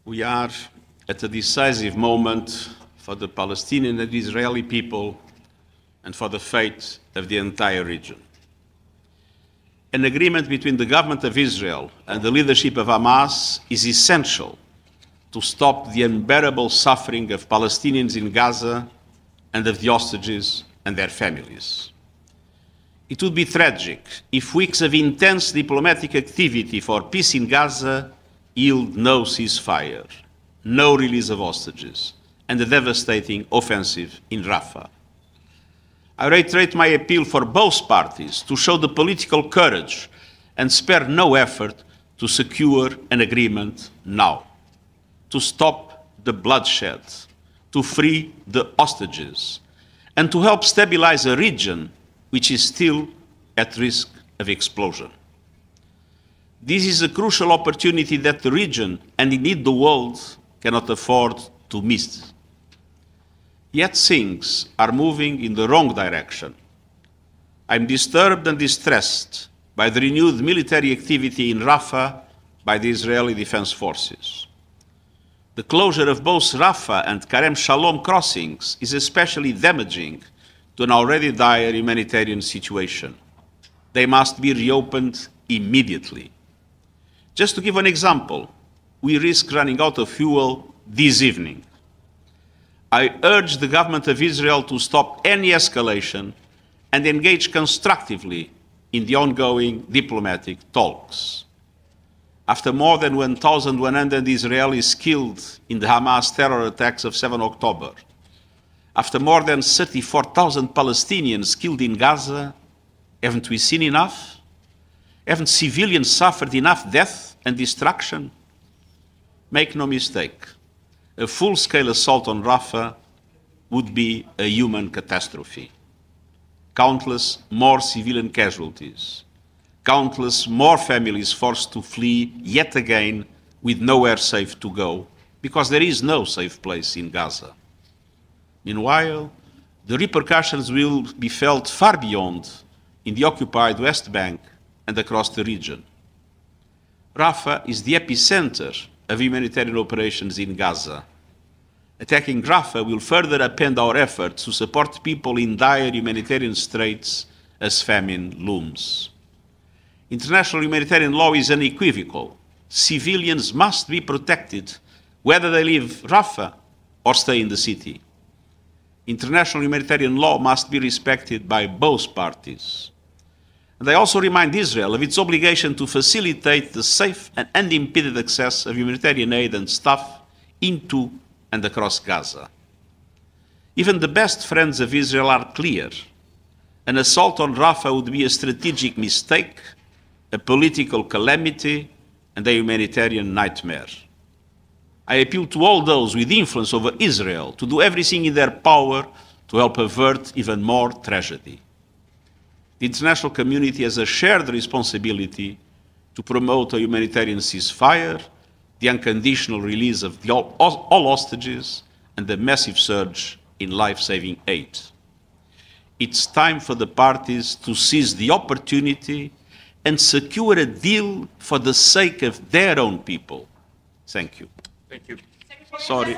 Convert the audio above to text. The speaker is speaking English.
We are at a decisive moment for the Palestinian and Israeli people and for the fate of the entire region. An agreement between the government of Israel and the leadership of Hamas is essential to stop the unbearable suffering of Palestinians in Gaza and of the hostages and their families. It would be tragic if weeks of intense diplomatic activity for peace in Gaza yield no ceasefire, no release of hostages, and a devastating offensive in Rafah. I reiterate my appeal for both parties to show the political courage and spare no effort to secure an agreement now, to stop the bloodshed, to free the hostages, and to help stabilize a region which is still at risk of explosion. This is a crucial opportunity that the region, and indeed the world, cannot afford to miss. Yet things are moving in the wrong direction. I'm disturbed and distressed by the renewed military activity in Rafah by the Israeli Defense Forces. The closure of both Rafah and Karem Shalom crossings is especially damaging to an already dire humanitarian situation. They must be reopened immediately. Just to give an example, we risk running out of fuel this evening. I urge the government of Israel to stop any escalation and engage constructively in the ongoing diplomatic talks. After more than 1,100 Israelis killed in the Hamas terror attacks of 7 October, after more than 34,000 Palestinians killed in Gaza, haven't we seen enough? Haven't civilians suffered enough death and destruction? Make no mistake, a full-scale assault on Rafah would be a human catastrophe. Countless more civilian casualties, countless more families forced to flee yet again with nowhere safe to go, because there is no safe place in Gaza. Meanwhile, the repercussions will be felt far beyond in the occupied West Bank and across the region. Rafah is the epicenter of humanitarian operations in Gaza. Attacking Rafah will further upend our efforts to support people in dire humanitarian straits as famine looms. International humanitarian law is unequivocal. Civilians must be protected, whether they leave Rafah or stay in the city. International humanitarian law must be respected by both parties. And I also remind Israel of its obligation to facilitate the safe and unimpeded access of humanitarian aid and staff into and across Gaza. Even the best friends of Israel are clear. An assault on Rafah would be a strategic mistake, a political calamity, and a humanitarian nightmare. I appeal to all those with influence over Israel to do everything in their power to help avert even more tragedy. The international community has a shared responsibility to promote a humanitarian ceasefire, the unconditional release of all hostages, and the massive surge in life-saving aid. It's time for the parties to seize the opportunity and secure a deal for the sake of their own people. Thank you. Thank you. Sorry.